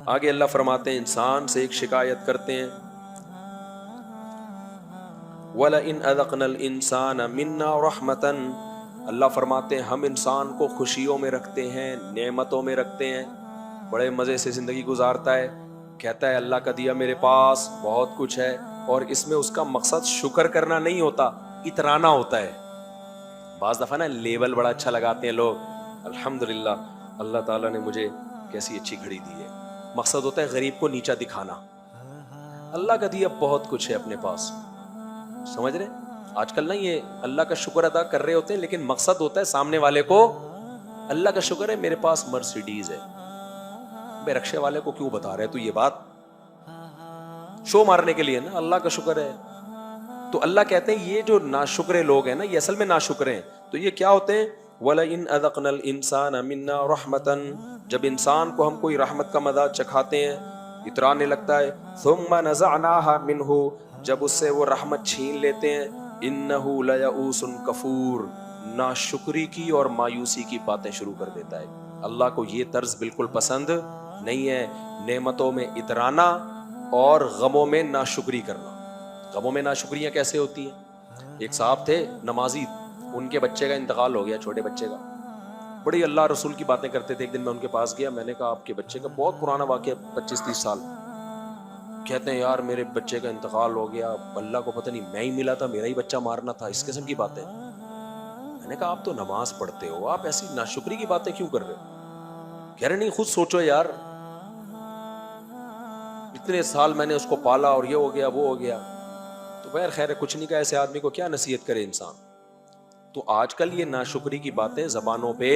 آگے اللہ فرماتے ہیں انسان سے ایک شکایت کرتے ہیں، وَلَئِنْ أَذَقْنَا الْإِنسَانَ مِنَّا رَحْمَةً، اللہ فرماتے ہیں ہم انسان کو خوشیوں میں رکھتے ہیں، نعمتوں میں رکھتے ہیں، بڑے مزے سے زندگی گزارتا ہے، کہتا ہے اللہ کا دیا میرے پاس بہت کچھ ہے، اور اس میں اس کا مقصد شکر کرنا نہیں ہوتا، اترانا ہوتا ہے۔ بعض دفعہ نا لیبل بڑا اچھا لگاتے ہیں لوگ، الحمدللہ اللہ تعالیٰ نے مجھے کیسی اچھی گھڑی دی ہے، مقصد ہوتا ہے غریب کو نیچا دکھانا۔ اللہ کا دیا بہت کچھ ہے اپنے پاس، سمجھ رہے؟ آج کل نا یہ اللہ کا شکر ادا کر رہے ہوتے ہیں، لیکن مقصد ہوتا ہے سامنے والے کو اللہ کا شکر ہے میرے پاس مرسیڈیز ہے، بے رکشے والے کو کیوں بتا رہے تو یہ بات شو مارنے کے لیے نا، اللہ کا شکر ہے۔ تو اللہ کہتے ہیں یہ جو ناشکرے لوگ ہیں نا، یہ اصل میں ناشکرے ہیں۔ تو یہ کیا ہوتے ہیں؟ وَلَئِنْ أَذَقْنَا الْإِنسَانَ مِنَّا رَحْمَةً، جب انسان کو ہم کوئی رحمت کا مزہ چکھاتے ہیں، اترانے لگتا ہے، ثُمَّ نَزَعْنَاهَا مِنْهُ، جب اس سے وہ رحمت چھین لیتے ہیں، إِنَّهُ لَيَئُوسٌ كَفُورٌ، ناشکری کی اور مایوسی کی باتیں شروع کر دیتا ہے۔ اللہ کو یہ طرز بالکل پسند نہیں ہے، نعمتوں میں اترانا اور غموں میں ناشکری کرنا۔ غموں میں ناشکریاں کیسے ہوتی ہیں؟ ایک صاحب تھے نمازی، ان کے بچے کا انتقال ہو گیا، چھوٹے بچے کا، بڑی اللہ رسول کی باتیں کرتے تھے۔ ایک دن میں ان کے پاس گیا، میں نے کہا آپ کے بچے کا، بہت پرانا واقعہ 25-30 سال، کہتے ہیں یار میرے بچے کا انتقال ہو گیا، اللہ کو پتہ نہیں میں ہی ملا تھا، میرا ہی بچہ مارنا تھا، اس قسم کی باتیں۔ میں نے کہا آپ تو نماز پڑھتے ہو، آپ ایسی ناشکری کی باتیں کیوں کر رہے ہو؟ کہہ رہے نہیں خود سوچو یار، اتنے سال میں نے اس کو پالا اور یہ ہو گیا وہ ہو گیا۔ تو بہر خیر کچھ نہیں کہا، ایسے آدمی کو کیا نصیحت کرے انسان۔ تو آج کل یہ ناشکری کی باتیں زبانوں پہ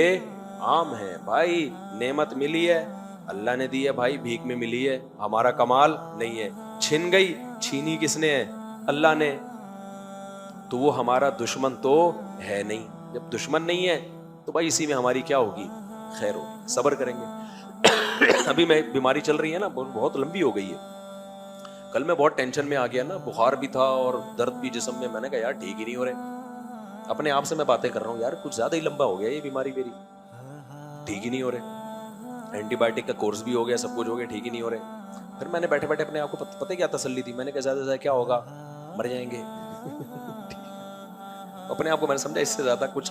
عام ہیں۔ بھائی نعمت ملی ہے اللہ نے دی ہے، بھائی بھیک میں ملی ہے، ہمارا کمال نہیں ہے، چھن گئی، چھینی کس نے ہے؟ اللہ نے، تو وہ ہمارا دشمن تو ہے نہیں۔ جب دشمن نہیں ہے تو بھائی اسی میں ہماری کیا ہوگی؟ خیر ہوگی، صبر کریں گے۔ ابھی میں بیماری چل رہی ہے نا، بہت لمبی ہو گئی ہے، کل میں بہت ٹینشن میں آ گیا نا، بخار بھی تھا اور درد بھی جسم میں نے کہا یار ٹھیک ہی نہیں ہو رہے، اپنے آپ سے میں باتیں کر رہا ہوں، یار کچھ زیادہ ہی لمبا ہو گیا یہ بیماری میری، ٹھیک ہی نہیں ہو رہے، اینٹی بایوٹک کا کورس بھی ہو گیا، سب کچھ ہو گیا، ٹھیک ہی نہیں ہو رہے۔ پھر میں نے بیٹھے بیٹھے اپنے آپ کو پتہ کیا تسلی دی، میں نے کہا زیادہ سے زیادہ کیا ہوگا؟ مر جائیں گے۔ اپنے آپ کو میں نے سمجھا اس سے زیادہ کچھ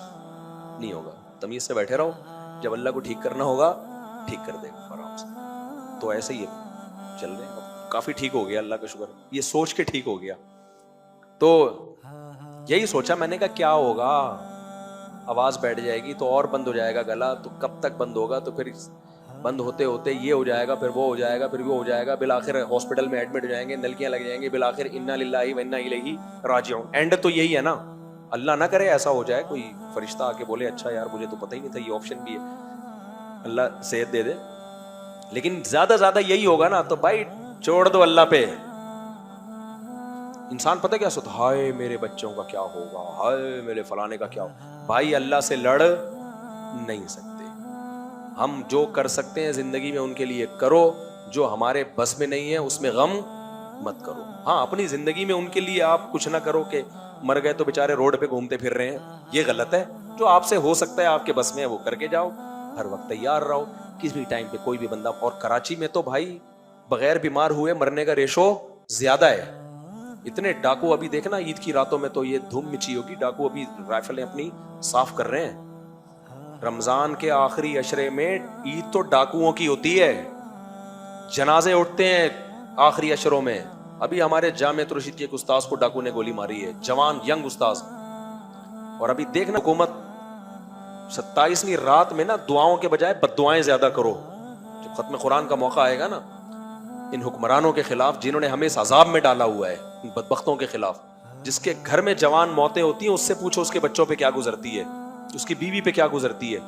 نہیں ہوگا، تمیز سے بیٹھے رہو، جب اللہ کو ٹھیک کرنا ہوگا ٹھیک کر دے گا آرام سے۔ تو ایسے ہی چل رہے ہیں، کافی ٹھیک ہو گیا اللہ کا شکر، یہ سوچ کے ٹھیک ہو گیا۔ تو یہی سوچا میں نے کہا کیا ہوگا، آواز بیٹھ جائے گی تو اور بند ہو جائے گا گلا، تو کب تک بند ہوگا؟ تو پھر بند ہوتے ہوتے یہ ہو جائے گا، پھر وہ ہو جائے گا، پھر وہ ہو جائے گا، بالآخر ہاسپٹل میں ایڈمٹ ہو جائیں گے، نلکیاں لگ جائیں گے، بالآخر انا للہ و انا الیہ راجعون۔ اینڈ تو یہی ہے نا، اللہ نہ کرے ایسا ہو جائے، کوئی فرشتہ آ کے بولے اچھا یار مجھے تو پتہ ہی نہیں تھا یہ آپشن بھی ہے، اللہ صحت دے دے، لیکن زیادہ زیادہ یہی ہوگا نا، تو بھائی چھوڑ دو اللہ پہ۔ انسان پتہ کیا سوچتا، ہائے میرے بچوں کا کیا ہوگا، ہائے میرے فلانے کا کیا ہوگا۔ بھائی اللہ سے لڑ نہیں سکتے، ہم جو کر سکتے ہیں زندگی میں ان کے لیے کرو، جو ہمارے بس میں نہیں ہے اس میں غم مت کرو۔ ہاں اپنی زندگی میں ان کے لیے آپ کچھ نہ کرو کہ مر گئے تو بےچارے روڈ پہ گھومتے پھر رہے ہیں، یہ غلط ہے۔ جو آپ سے ہو سکتا ہے آپ کے بس میں ہے وہ کر کے جاؤ، ہر وقت تیار رہو، کسی بھی ٹائم پہ کوئی بھی بندہ۔ اور کراچی میں تو بھائی بغیر بیمار ہوئے مرنے کا ریشو زیادہ ہے، اتنے ڈاکو ابھی دیکھنا عید کی راتوں میں تو یہ دھوم مچی ہوگی، ڈاکو ابھی رائفلیں اپنی صاف کر رہے ہیں۔ رمضان کے آخری عشرے میں عید تو ڈاکوؤں کی ہوتی ہے، جنازے اٹھتے ہیں آخری عشروں میں۔ ابھی ہمارے جامعہ رشید کے ایک استاذ کو ڈاکو نے گولی ماری ہے، جوان ینگ استاذ۔ اور ابھی دیکھنا حکومت 27ویں رات میں نا دعاؤں کے بجائے بد دعائیں زیادہ کرو۔ جب ختم قرآن کا موقع آئے گا نا، ان حکمرانوں کے خلاف جنہوں نے ہمیں اس عذاب میں ڈالا ہوا ہے، ان بدبختوں کے خلاف، جس کے گھر میں جوان موتیں ہوتی ہیں اس سے پوچھو اس کے بچوں پہ کیا گزرتی ہے، اس کی بیوی پہ کیا گزرتی ہے۔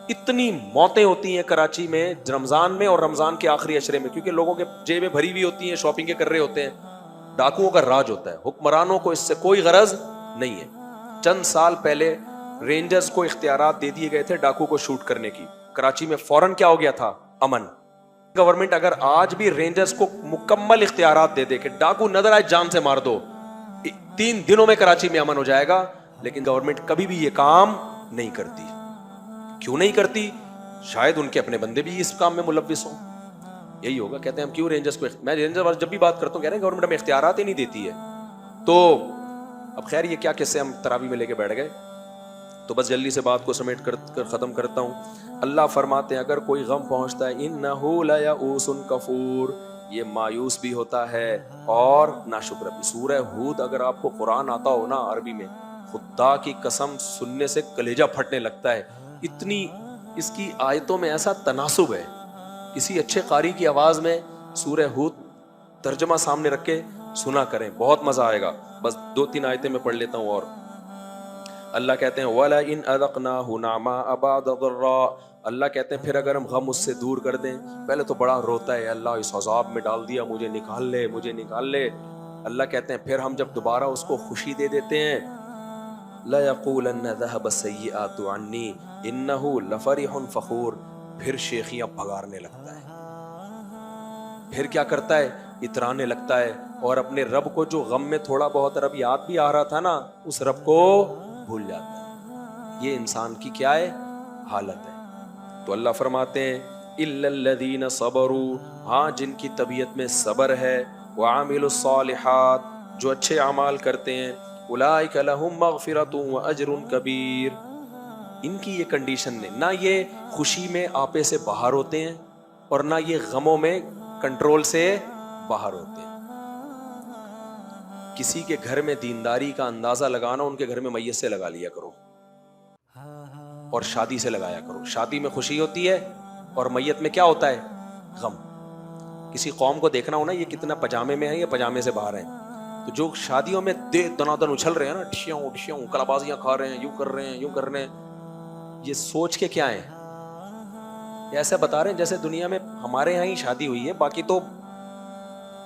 اتنی موتیں ہوتی ہیں کراچی میں رمضان میں اور رمضان کے آخری عشرے میں، کیونکہ لوگوں کے جیبیں بھری ہوئی ہوتی ہیں، شاپنگیں کر رہے ہوتے ہیں۔ ڈاکوؤں کا راج ہوتا ہے، حکمرانوں کو اس سے کوئی غرض نہیں ہے۔ چند سال پہلے رینجرز کو اختیارات دے دیے گئے تھے ڈاکو کو شوٹ کرنے کی، کراچی میں فوراً کیا ہو گیا تھا؟ امن۔ گورنمنٹ اگر آج بھی رینجرز کو مکمل اختیارات دے دے کہ ڈاکو نظر آئے جان سے مار دو، 3 دنوں میں کراچی میں امن ہو جائے گا، لیکن گورنمنٹ کبھی بھی یہ کام نہیں کرتی۔ کیوں نہیں کرتی؟ شاید ان کے اپنے بندے بھی اس کام میں ملوث ہوں۔ یہی ہوگا. کہتے ہیں ہم کیوں رینجرز کو, میں رینجر جب بھی بات کرتا ہوں کہہ رہے ہیں گورنمنٹ ہمیں اختیارات ہی نہیں دیتی ہے. تو اب خیر یہ کیا قصے ہم تراویح میں لے کے بیٹھ گئے, تو بس جلدی سے بات کو سمیٹ کر ختم کرتا ہوں. اللہ فرماتے ہیں اگر کوئی غم پہنچتا ہے انہ لیئوس کفور, یہ مایوس بھی ہوتا ہے اور ناشکر بھی. سورہ ہود اگر آپ کو قرآن آتا ہو نا عربی میں, خدا کی قسم سننے سے کلیجہ پھٹنے لگتا ہے. اتنی اس کی آیتوں میں ایسا تناسب ہے. کسی اچھے قاری کی آواز میں سورہ ہود ترجمہ سامنے رکھ کے سنا کریں, بہت مزہ آئے گا. بس 2-3 آیتیں میں پڑھ لیتا ہوں. اور اللہ کہتے ہیں وَلَئِنْ أَذَقْنَاهُ نَعْمَاءَ بَعْدَ ضَرَّاءَ, اللہ کہتے ہیں پھر اگر ہم غم اس سے دور کر دیں, پہلے تو بڑا روتا ہے اللہ اس عذاب میں ڈال دیا, مجھے نکال لے مجھے نکال لے. اللہ کہتے ہیں پھر ہم جب دوبارہ اس کو خوشی دے دیتے ہیں لَيَقُولَنَّ ذَهَبَ السَّيِّئَاتُ عَنِّي إِنَّهُ لَفَرِحٌ فَخُورٌ, پھر شیخیاں بھگارنے لگتا ہے, پھر کیا کرتا ہے اترانے لگتا ہے, اور اپنے رب کو جو غم میں تھوڑا بہت رب یاد بھی آ رہا تھا نا, اس رب کو بھول جاتا ہے. یہ انسان کی کیا ہے حالت ہے. تو اللہ فرماتے ہیں اِلَّا الَّذِينَ صَبَرُوا, ہاں جن کی طبیعت میں صبر ہے, وَعَمِلُوا الصَّالِحَاتِ, جو اچھے اعمال کرتے ہیں, أُولَٰئِكَ لَهُم مَّغْفِرَةٌ وَأَجْرٌ كَبِيرٌ. ان کی یہ کنڈیشن نے, نہ یہ خوشی میں آپے سے باہر ہوتے ہیں اور نہ یہ غموں میں کنٹرول سے باہر ہوتے ہیں. کسی کے گھر میں دینداری کا اندازہ لگانا, ان کے گھر میں میت سے لگا لیا کرو اور شادی سے لگایا کرو. شادی میں خوشی ہوتی ہے اور میت میں کیا ہوتا ہے غم. کسی قوم کو دیکھنا ہو نا یہ کتنا پجامے میں ہے یا پجامے سے باہر ہیں, تو جو شادیوں میں دنادن اچھل رہے ہیں نا, ٹھیوں ٹھیوں کلابازیاں کھا رہے ہیں, یوں کر رہے ہیں یوں کر رہے ہیں, یہ سوچ کے کیا ہیں, یہ ایسا بتا رہے ہیں جیسے دنیا میں ہمارے یہاں ہی شادی ہوئی ہے, باقی تو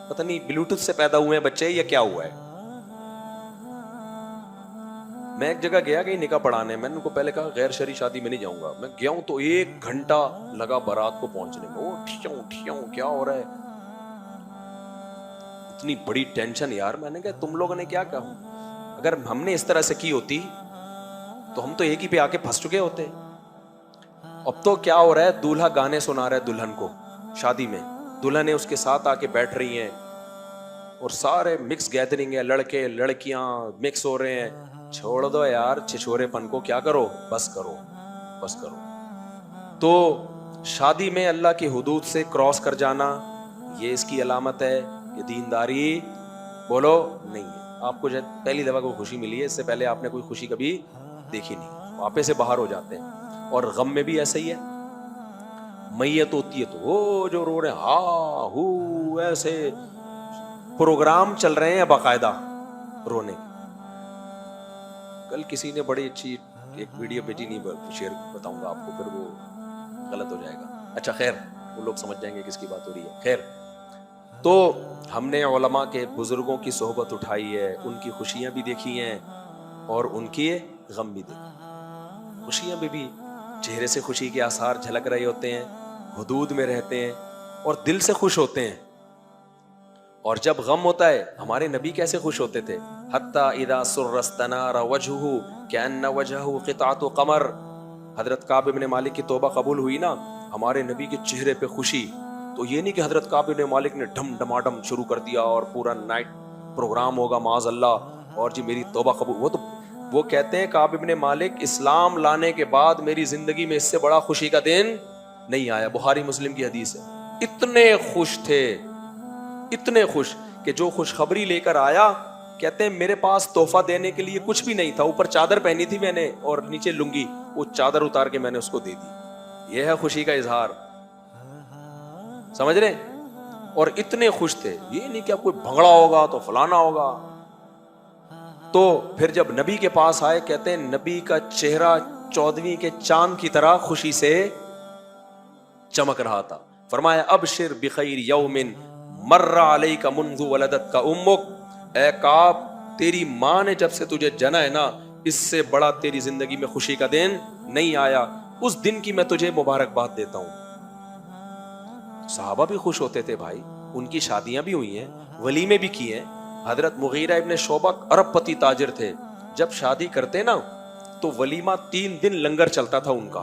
پتہ نہیں بلوٹوتھ سے پیدا ہوئے ہیں بچے یا کیا ہوا ہے. میں ایک جگہ گیا کہیں نکاح پڑھانے, میں نے ان کو پہلے کہا غیر شرعی شادی میں نہیں جاؤں گا. میں گیا ہوں تو 1 گھنٹہ لگا بارات کو پہنچنے میں, وہ ٹھیوں ٹھیوں کیا ہو رہا ہے, اتنی بڑی ٹینشن یار. میں نے کہا تم لوگوں نے کیا کہا, اگر ہم نے اس طرح سے کی ہوتی تو ہم تو ایک ہی پہ آ کے پھنس چکے ہوتے. اب تو کیا ہو رہا ہے, دولہا گانے سنا رہا ہے دلہن کو شادی میں, دلہنیں اس کے ساتھ آ کے بیٹھ رہی ہیں اور سارے مکس گیدرنگ ہے, لڑکے لڑکیاں مکس ہو رہے ہیں. چھوڑ دو یار چھچورے پن کو, کیا کرو بس کرو بس کرو. تو شادی میں اللہ کی حدود سے کراس کر جانا, یہ اس کی علامت ہے کہ دینداری بولو نہیں ہے. آپ کو پہلی دفعہ کوئی خوشی ملی ہے, اس سے پہلے آپ نے کوئی خوشی کبھی دیکھی نہیں, آپے سے باہر ہو جاتے ہیں. اور غم میں بھی ایسا ہی ہے, میت ہوتی ہے تو وہ جو رو رہے ہیں ہاں ہو, ایسے پروگرام چل رہے ہیں باقاعدہ رونے. کل کسی نے بڑی اچھی ایک ویڈیو بھیجی, نہیں شیئر بتاؤں گا آپ کو, پھر وہ غلط ہو جائے گا. اچھا خیر, وہ لوگ سمجھ جائیں گے کس کی بات ہو رہی ہے. خیر, تو ہم نے علماء کے بزرگوں کی صحبت اٹھائی ہے, ان کی خوشیاں بھی دیکھی ہیں اور ان کے غم بھی دیکھے. خوشیاں بھی چہرے سے خوشی کے آثار جھلک رہے ہوتے ہیں, حدود میں رہتے ہیں اور دل سے خوش ہوتے ہیں. اور جب غم ہوتا ہے, ہمارے نبی کیسے خوش ہوتے تھے, حتیٰ اذا سر استنار وجہہ کأن وجہہ قطعۃ قمر. حضرت کعب بن مالک کی توبہ قبول ہوئی نا, ہمارے نبی کے چہرے پہ خوشی. تو یہ نہیں کہ حضرت کعب بن مالک نے ڈھم ڈماڈم شروع کر دیا اور پورا نائٹ پروگرام ہوگا معاذ اللہ, اور جی میری توبہ قبول. وہ کہتے ہیں کعب بن مالک اسلام لانے کے بعد میری زندگی میں اس سے بڑا خوشی کا دن نہیں آیا. بخاری مسلم کی حدیث ہے. اتنے خوش تھے, اتنے خوش کہ جو خوشخبری لے کر آیا, کہتے ہیں میرے پاس تحفہ دینے کے لیے کچھ بھی نہیں تھا, اوپر چادر پہنی تھی میں نے اور نیچے لنگی, وہ چادر اتار کے میں نے اس کو دے دی. یہ ہے خوشی کا اظہار, سمجھ رہے. اور اتنے خوش تھے, یہ نہیں کہ اب کوئی بھنگڑا ہوگا تو فلانا ہوگا. تو پھر جب نبی کے پاس آئے, کہتے ہیں نبی کا چہرہ 14ویں کے چاند کی طرح خوشی سے چمک رہا تھا. فرمایا ابشر بخیر یوم مر علیک منذ ولدتک امک, اے کعب تیری ماں نے جب سے تجھے جنا ہے نا, اس سے بڑا تیری زندگی میں خوشی کا دن نہیں آیا. اس دن کی میں تجھے مبارکباد دیتا ہوں. صحابہ بھی خوش ہوتے تھے بھائی, ان کی شادیاں بھی ہوئی ہیں, ولیمے بھی کیے ہیں. حضرت مغیرہ ابن شعبہ ارب پتی تاجر تھے, جب شادی کرتے نا تو ولیمہ 3 دن لنگر چلتا تھا ان کا.